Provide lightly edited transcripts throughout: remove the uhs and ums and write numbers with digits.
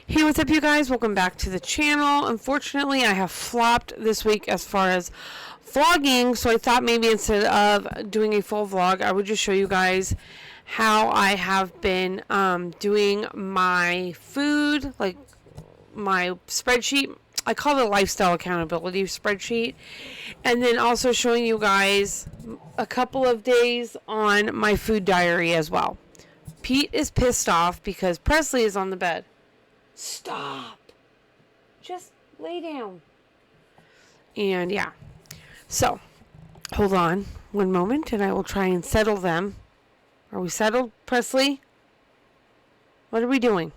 Hey, what's up, you guys? Welcome back to the channel. Unfortunately, I have flopped this week as far as vlogging, so I thought maybe instead of doing a full vlog, I would just show you guys how I have been doing my food, like my spreadsheet. I call it a lifestyle accountability spreadsheet, and then also showing you guys a couple of days on my food diary as well. Pete is pissed off because Presley is on the bed. Stop. Just lay down. And yeah. So, hold on one moment and I will try and settle them. Are we settled, Presley? What are we doing?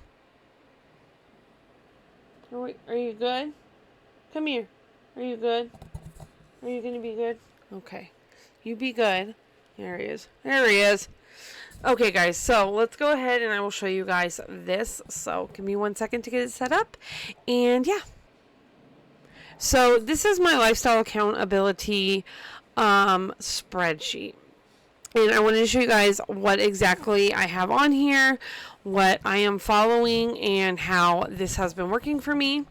Are you good? Come here. Are you good? Are you going to be good? Okay. You be good. There he is. There he is. Okay, guys, so let's go ahead and I will show you guys this. So give me 1 second to get it set up. And yeah. So this is my lifestyle accountability spreadsheet. And I wanted to show you guys what exactly I have on here, what I am following, and how this has been working for me.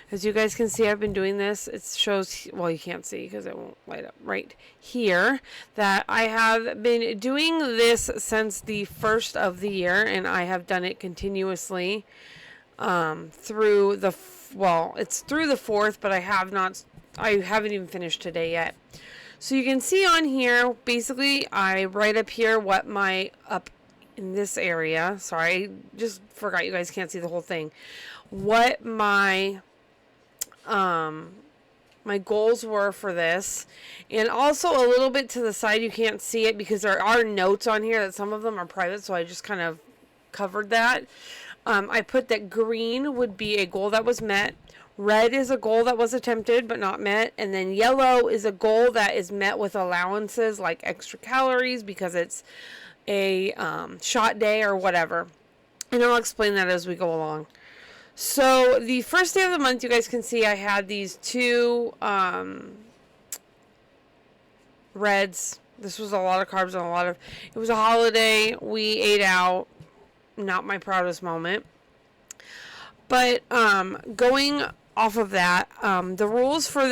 As you guys can see, I've been doing this. It shows, well, you can't see because it won't light up right here, that I have been doing this since the first of the year, and I have done it continuously through the, well, it's through the 4th, but I haven't even finished today yet. So you can see on here, basically, I write up here what my, up in this area, sorry, just forgot you guys can't see the whole thing, what my goals were for this, and also a little bit to the side, you can't see it because there are notes on here that some of them are private, so I just kind of covered that. I put that green would be a goal that was met, red is a goal that was attempted but not met, and then yellow is a goal that is met with allowances like extra calories because it's a shot day or whatever, and I'll explain that as we go along. So the first day of the month, you guys can see I had these two reds. This was a lot of carbs and it was a holiday. We ate out. Not my proudest moment. But going off of that, the rules for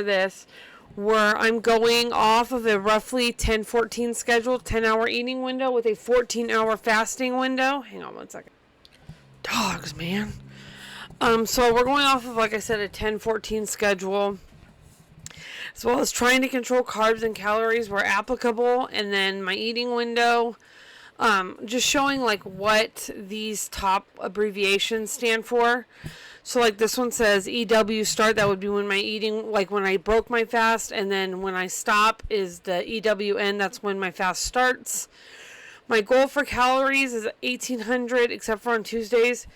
this were I'm going off of a roughly 10-14 schedule, 10-hour eating window with a 14-hour fasting window. Hang on 1 second. Dogs, man. So we're going off of, like I said, a 10-14 schedule, as well as trying to control carbs and calories where applicable, and then my eating window, just showing like what these top abbreviations stand for. So like this one says EW start, that would be when my eating, like when I broke my fast, and then when I stop is the EWN, that's when my fast starts. My goal for calories is 1,800, except for on Tuesdays,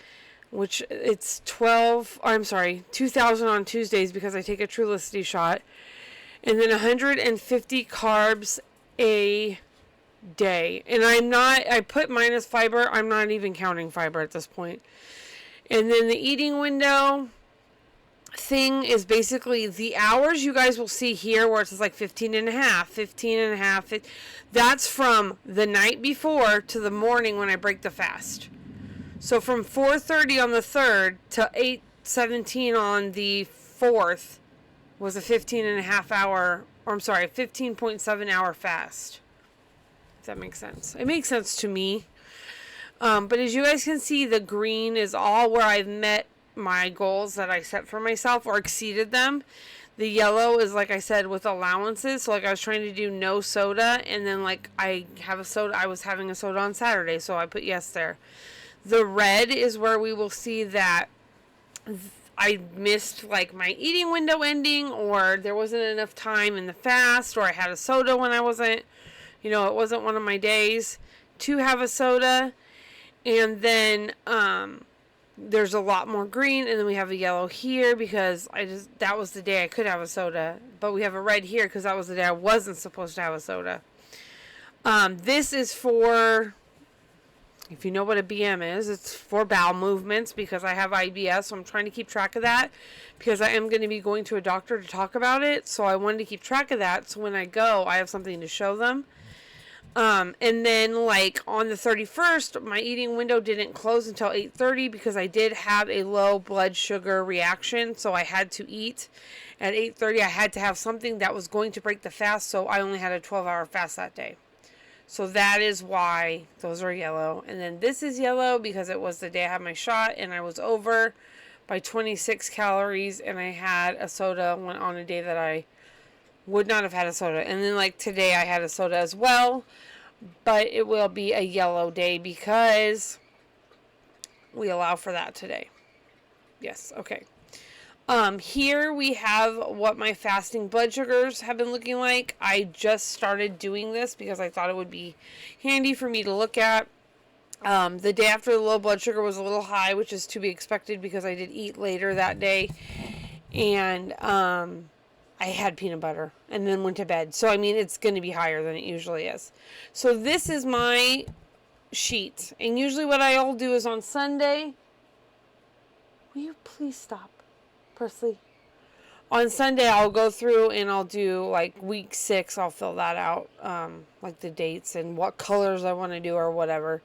which it's 2,000 on Tuesdays because I take a Trulicity shot. And then 150 carbs a day. And I put minus fiber. I'm not even counting fiber at this point. And then the eating window thing is basically the hours you guys will see here where it's like 15 and a half. That's from the night before to the morning when I break the fast. So from 4:30 on the 3rd to 8:17 on the 4th was a 15.7 hour fast. If that makes sense. It makes sense to me. But as you guys can see, the green is all where I've met my goals that I set for myself or exceeded them. The yellow is, like I said, with allowances. So like I was trying to do no soda, and then like I was having a soda on Saturday, so I put yes there. The red is where we will see that I missed like my eating window ending, or there wasn't enough time in the fast, or I had a soda when I wasn't, it wasn't one of my days to have a soda. And then there's a lot more green, and then we have a yellow here because that was the day I could have a soda, but we have a red here because that was the day I wasn't supposed to have a soda. This is for, if you know what a BM is, it's for bowel movements because I have IBS, so I'm trying to keep track of that because I am going to be going to a doctor to talk about it, so I wanted to keep track of that so when I go, I have something to show them. And then like on the 31st, my eating window didn't close until 8:30 because I did have a low blood sugar reaction. So I had to eat at 8:30. I had to have something that was going to break the fast. So I only had a 12-hour fast that day. So that is why those are yellow. And then this is yellow because it was the day I had my shot and I was over by 26 calories and I had a soda on a day that I would not have had a soda. And then like today I had a soda as well, but it will be a yellow day because we allow for that today. Yes, okay. Here we have what my fasting blood sugars have been looking like. I just started doing this because I thought it would be handy for me to look at. The day after the low blood sugar was a little high, which is to be expected because I did eat later that day. And I had peanut butter and then went to bed. So, I mean, it's going to be higher than it usually is. So, this is my sheet. And usually what I'll do is on Sunday. Will you please stop, Presley? On Sunday, I'll go through and I'll do like week 6. I'll fill that out, like the dates and what colors I want to do or whatever.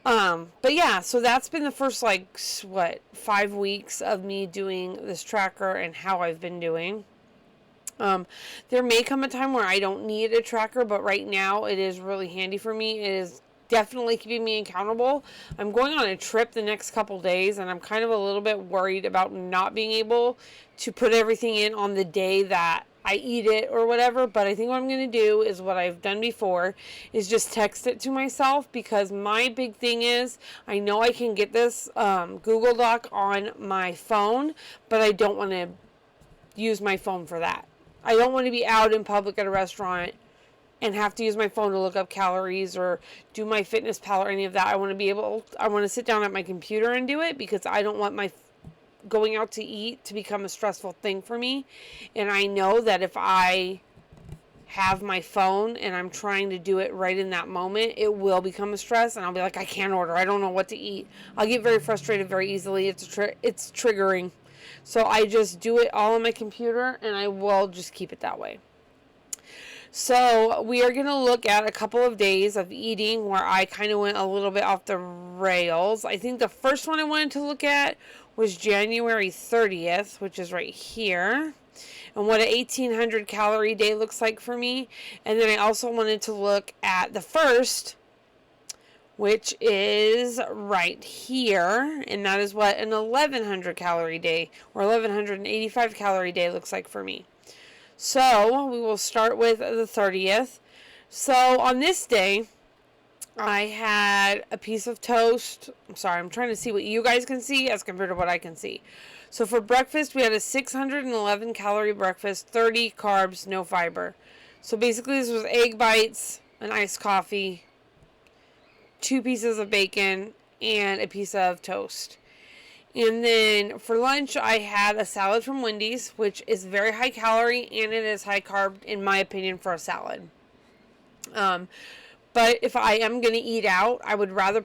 But yeah, so that's been the first, 5 weeks of me doing this tracker and how I've been doing. There may come a time where I don't need a tracker, but right now it is really handy for me. It is definitely keeping me accountable. I'm going on a trip the next couple days, and I'm kind of a little bit worried about not being able to put everything in on the day that I eat it or whatever, but I think what I'm going to do is what I've done before is just text it to myself, because my big thing is I know I can get this Google Doc on my phone, but I don't want to use my phone for that. I don't want to be out in public at a restaurant and have to use my phone to look up calories or do MyFitnessPal or any of that. I want to sit down at my computer and do it, because I don't want my going out to eat to become a stressful thing for me. And I know that if I have my phone and I'm trying to do it right in that moment, it will become a stress, and I'll be like, I can't order. I don't know what to eat. I'll get very frustrated very easily. It's triggering. So I just do it all on my computer, and I will just keep it that way. So we are going to look at a couple of days of eating where I kind of went a little bit off the rails. I think the first one I wanted to look at was January 30th, which is right here, and what an 1,800 calorie day looks like for me. And then I also wanted to look at the first, which is right here, and that is what an 1,100 calorie day or 1,185 calorie day looks like for me. So we will start with the 30th. So on this day, I had a piece of toast. I'm sorry, I'm trying to see what you guys can see as compared to what I can see. So for breakfast, we had a 611 calorie breakfast, 30 carbs, no fiber. So basically this was egg bites, an iced coffee, 2 pieces of bacon, and a piece of toast. And then for lunch, I had a salad from Wendy's, which is very high calorie, and it is high carb, in my opinion, for a salad. But if I am going to eat out, I would rather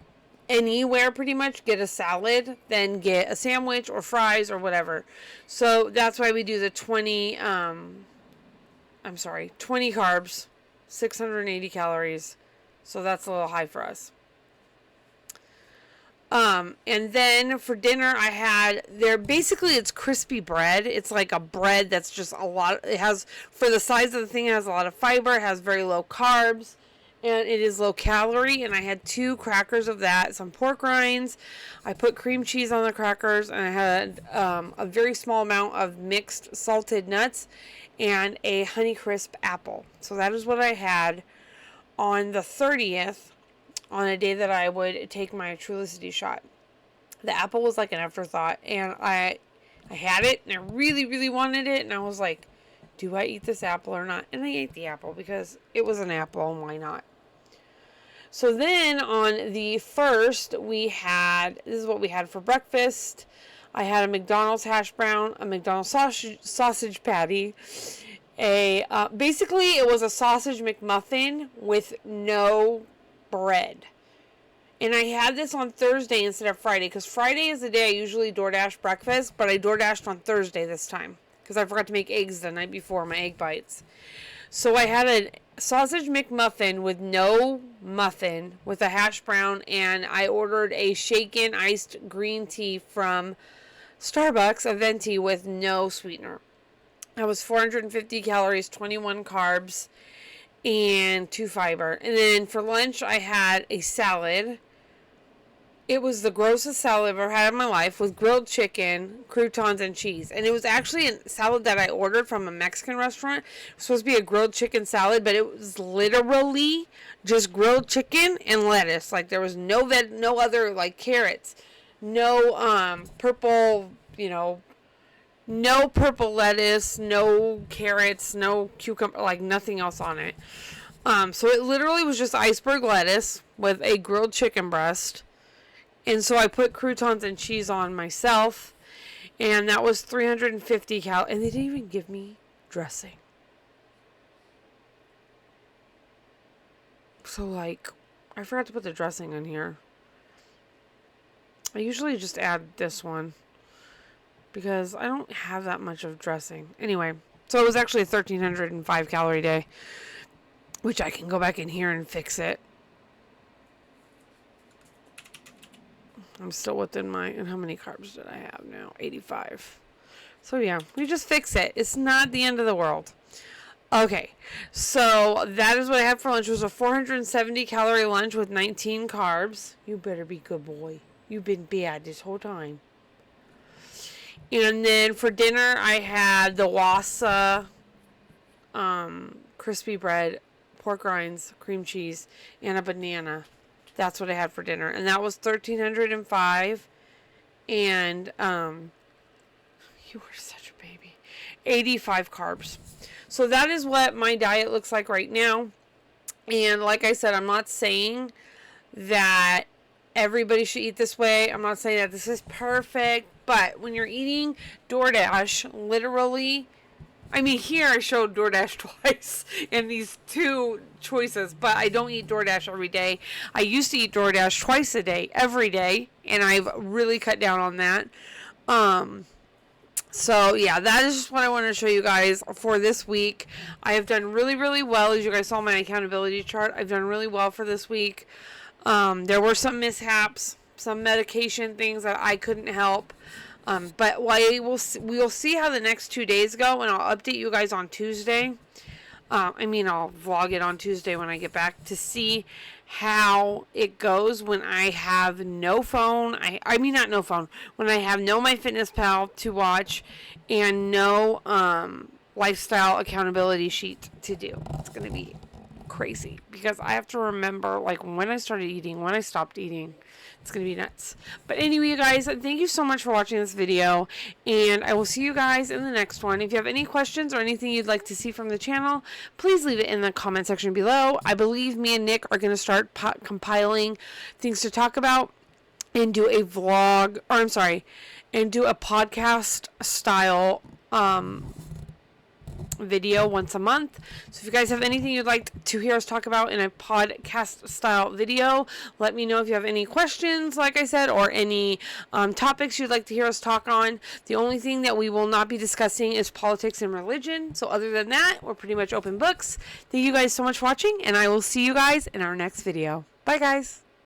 anywhere pretty much get a salad than get a sandwich or fries or whatever. So that's why we do the 20 carbs, 680 calories. So that's a little high for us. And then for dinner, I had basically it's crispy bread. It's like a bread that's just it has, for the size of the thing, it has a lot of fiber. It has very low carbs, and it is low calorie. And I had 2 crackers of that, some pork rinds. I put cream cheese on the crackers, and I had a very small amount of mixed salted nuts and a Honeycrisp apple. So that is what I had on the 30th. On a day that I would take my Trulicity shot. The apple was like an afterthought, and I had it, and I really, really wanted it, and I was like, do I eat this apple or not? And I ate the apple because it was an apple, and why not? So then on the 1st, this is what we had for breakfast. I had a McDonald's hash brown, a McDonald's sausage patty, basically it was a sausage McMuffin with no bread. And I had this on Thursday instead of Friday, because Friday is the day I usually DoorDash breakfast, but I DoorDashed on Thursday this time because I forgot to make eggs the night before, my egg bites. So I had a sausage McMuffin with no muffin with a hash brown, and I ordered a shaken iced green tea from Starbucks, a venti with no sweetener. That was 450 calories, 21 carbs, and 2 fiber. And then for lunch, I had a salad. It was the grossest salad I've ever had in my life, with grilled chicken, croutons, and cheese. And it was actually a salad that I ordered from a Mexican restaurant. It was supposed to be a grilled chicken salad, but it was literally just grilled chicken and lettuce. Like, there was no other, like, carrots. No purple, no purple lettuce, no carrots, no cucumber, like nothing else on it. So it literally was just iceberg lettuce with a grilled chicken breast. And so I put croutons and cheese on myself. And that was 350 calories. And they didn't even give me dressing. So, like, I forgot to put the dressing on here. I usually just add this one, because I don't have that much of dressing. Anyway, so it was actually a 1,305 calorie day, which I can go back in here and fix it. I'm still within my, and how many carbs did I have now? 85. So yeah, we just fix it. It's not the end of the world. Okay, so that is what I had for lunch. It was a 470 calorie lunch with 19 carbs. You better be good boy. You've been bad this whole time. And then for dinner, I had the Wassa crispy bread, pork rinds, cream cheese, and a banana. That's what I had for dinner. And that was 1,305. And you were such a baby. 85 carbs. So that is what my diet looks like right now. And like I said, I'm not saying that everybody should eat this way. I'm not saying that this is perfect. But when you're eating DoorDash, literally, I mean, here I showed DoorDash twice in these two choices, but I don't eat DoorDash every day. I used to eat DoorDash twice a day, every day, and I've really cut down on that. So yeah, that is just what I wanted to show you guys for this week. I have done really, really well. As you guys saw my accountability chart, I've done really well for this week. There were some mishaps, some medication things that I couldn't help. But we'll see how the next 2 days go, and I'll update you guys on Tuesday. I'll vlog it on Tuesday when I get back to see how it goes when I have no phone. Not no phone. When I have no MyFitnessPal to watch and no lifestyle accountability sheet to do. It's going to be crazy because I have to remember like when I started eating, when I stopped eating. It's going to be nuts. But anyway, you guys, thank you so much for watching this video, and I will see you guys in the next one. If you have any questions or anything you'd like to see from the channel, please leave it in the comment section below. I believe me and Nick are going to start compiling things to talk about and do a vlog, and do a podcast style video once a month. So if you guys have anything you'd like to hear us talk about in a podcast style video, let me know if you have any questions, like I said, or any topics you'd like to hear us talk on. The only thing that we will not be discussing is politics and religion. So other than that, we're pretty much open books. Thank you guys so much for watching, and I will see you guys in our next video. Bye guys.